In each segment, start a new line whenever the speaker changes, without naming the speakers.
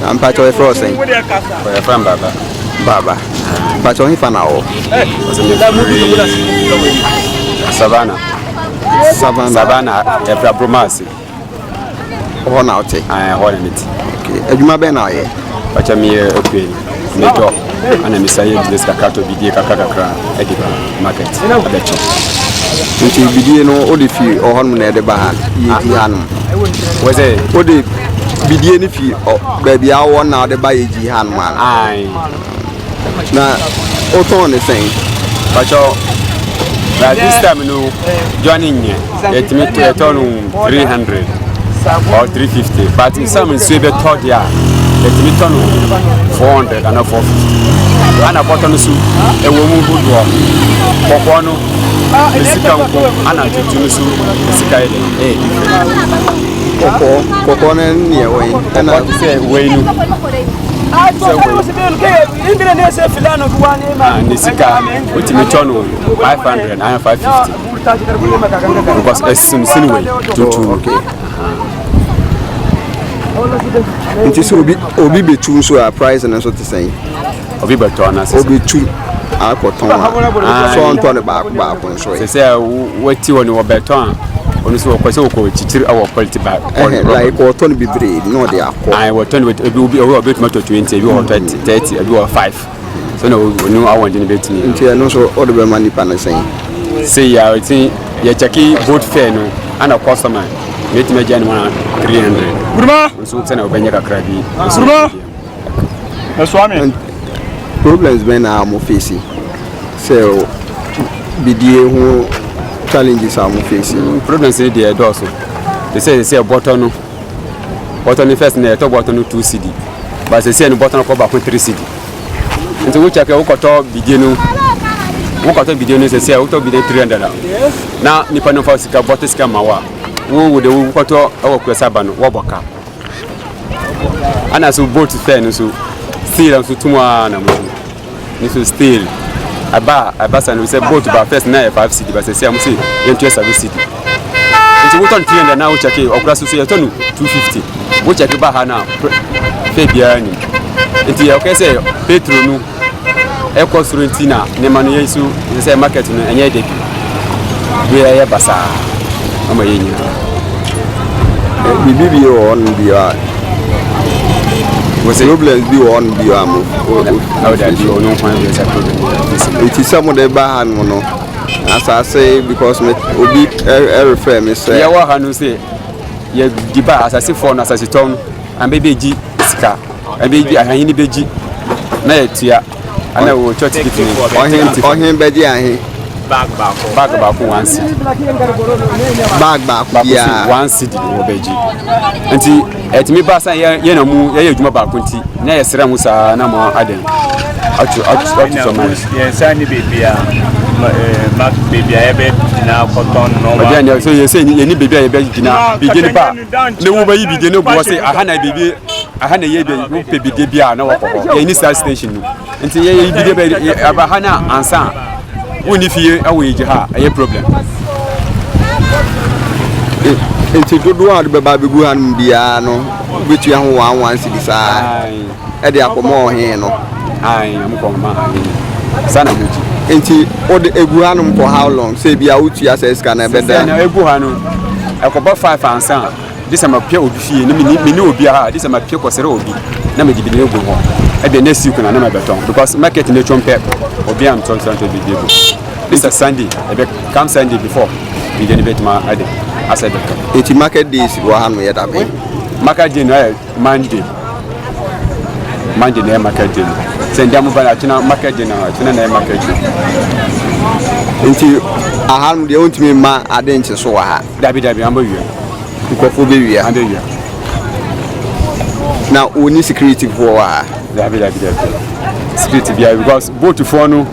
I'm part of a frozen.
For your friend, Baba.
Baba. But only for now.
Savannah. Efra Bromasi.
Oh, now take.
I hold it.
Okay. You might be now.
But I'm here, okay. Meto. And I'm saying this Kakato Bidia Kakakra, Ediba, market.
Nti bidie no odi or honum na de ba yegi hanum
was it
odi bidie ni fi baby awo na de ba yegi hanum
ai
na o ton ne sen
pacho that this time no joining it me to turn 300 or 350 but in some say be third year it me turn 400 and 450 ana bottom so e wo mu budo kokko no Mesika uko ana tutunusu mesika ile
koko na nie we
ana se we nu Mesika utimichono 500 and 550 because esim sinwe tutu
okay nti so obi betu so a price na so te say
obi betu ana se
obi tu akoton so on to ne ba so
say wati woni wo beton onu so ko se ko chichiri awo quality ba
like ko ton bibre no dey akọ
ai wo ton obi tomato 20 ebi wo 30 ebi wo 5 so no onu awon din betini
nti no so o de be mani pa na
say ya wetin ya cheki boat fare no ana customer meti me jani 300 burma so tena obenya kakra bi burma na swami
problems ben am facing so bidie hu challenges am facing
problems dey there also they say bottom first na to bottom 2 cd but they say no bottom ko ba 3 cd nti wo check wo koto bidie no say wo to bidie 300 na nipa no fa sika bottom sika mawa wo de wo koto awo kwesa ba no wo boka ana so boat fair no so still so tumwa na mo ni so still aba san we say boat ba first na 5 cd but say am say yentu 7 cd nti wo ton 300 na wo check okura so ye tonu 250 wo check ba ha na fe bia ni nti okay say petrol no e cost rentina ne manu yesu say market no enye de we ya basa ama yenya
bibi on bia was problems be on bia mo
how that you no find this problem
it is some of the bahan no as I say because me obi refer me say
ya wa hanu say ya diba asase for na asase ton an bebeji sika an beji ahan ni beji na ya tia ana wo church ticket ni
ohin beji ahan
bag back 1 city
bag back
yeah 1 city wo beji nti etimi ba san ye na mu ye adwuma ba ko nti na ye sra mu sa na mo aden atu so man
ye sani bebia mark bebia ebe na cotton no
wa ya so ye say ni bebia ye be gina bigeni ba ne wo ba yi bigeni bo say aha na bebia aha na ye be wo pe bidie bia na wo ko ye ni station no nti ye bidie ba aba hana ansa woni fie awe ji ha aye problem
enti dodo a be ba begu han bia no betu ya ho 1 cedi saa e de akomo hin no
ai am ko ma ai sana muji
enti o de egu hanum for how long say bia utu ya say scan na beda
na egu hanu e ko ba 5 ansa this am pia obi fie ni me obi ha this am pia ko sere obi na me gidi egu ho e be next week na na beton because market na chompe obi am ton to be debo this is Sunday e be come Sunday before we get bet ma ade aside beton
enti market days go hanu ya dabe
market day na Monday na market day send am ba na tuna market day na tuna na market day
enti ahanu de ontimi ma ade nche so wa ha
dabi am ba wi
nkofo be wi ha na oni security for wa
dabi security bia because boat for no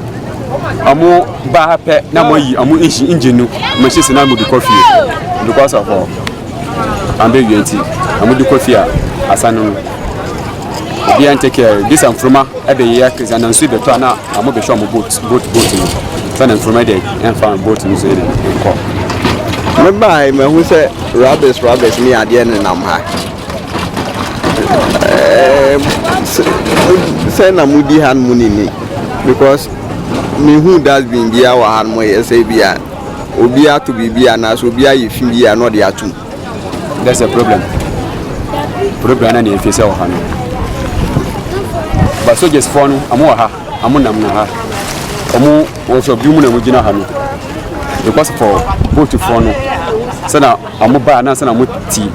amu ba hape na mo yi amu engine no machine na mo di coffee because of ambe yenti amu di coffee asanu bi an take care this am froma e be ya kizan na nsu be to na amu be show mo boat no so na froma dey en fa boat no so dey ko
me bai me hu se rabbits me ade ne nam ha say na mudi han munini because me who does been be our han mo say bia obia to be bia na so bia ye fi bia no de atum.
That's a problem na ni face o ha no but so just for no amo ha amo nam na ha omo wo so bi mu na mu gina ha no because for boat for no sana amo ba na sana mo ti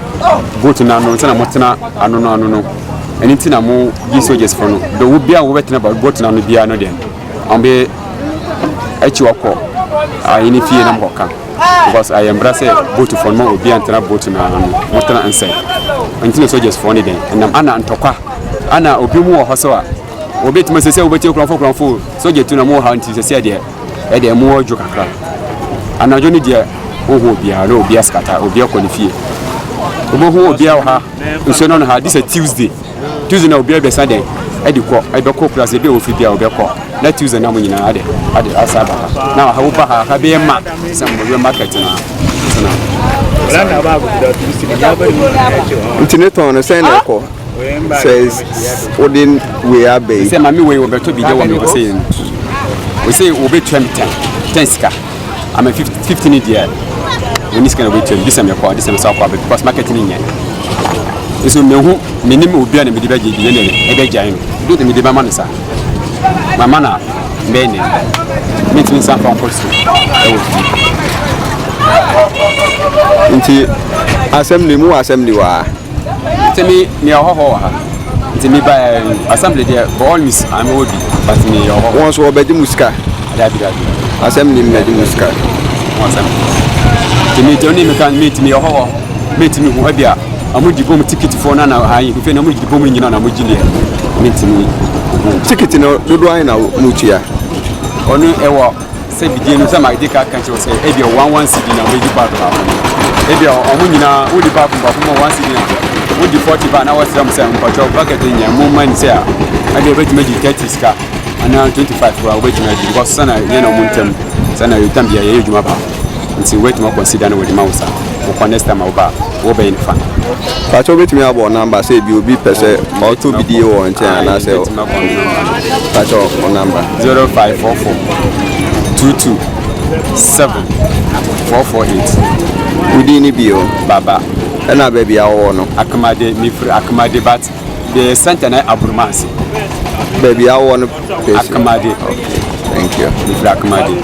boat na no sana mo tena ano no anything na mo gi so just for no do wo bia wo betena ba boat na no bia no den ambe echi wako ini fie na mboka because I embrace boat for no obi antena boat na no mo tena inside anything so just for no den and ana ntokwa ana obi mu wo hoso a obi tuma sese obi tie kronfo so je tu na mo ha nti sese de e de mo ojo kakra ana jo ni de oho bia na obi askata obi akọ ni fie obo ho obi ha nso no ha this a Tuesday na obi abesa den e de kọ e be kọ class e be ofi bia obi kọ na Tuesday na mo nyina ade asaba na ha wo ba ha be ma sam mo market na
Rana ba go da Tuesday ya ba ni
internet on say na kọ says odin we are bay
say mami we obeto bi de wo me say we say obe 10 ska I'm a 15 year when this kind of wait this am your this am so kwa because marketing nya so me hu minim obi na me de baje bi ne e be jan do de me de mama no sa mama na me ne meet me some from course
nti assembly wa
temi me ho ha temi ba assembly there for all miss am obi but me ho
won so obedi musika
dabi
assembly me di musika
temi toni me kan meet me ho meet me ho bia amudi bom ticket for na ayi fe na amudi bom nyina na amudi ne meet me
ticket no dodo ayi na mutia
onu ewo se bidie no sama de ka kan che se e bia 11 cd na we di back ha e bia omu nyina we di back ba kuma 1 cd na we di 40 ba na we sram se mpacho bucket nya mo man se a ade be tuma di 30 ska ana 25 ba we tuma di because sana ye na muntem sana yutam bia ye juma ba nti we tuma consider na we di mausa ko next time oba wo be in fan
pacho betimi abo number say bi obi pese auto bidie wo ntia na say pacho number
0544 22 7 448
udini bio
baba
na baby awo no
akamade mi free akamade but the center na aburmansi
baby awo no
akamade
okay thank you
mi free akamade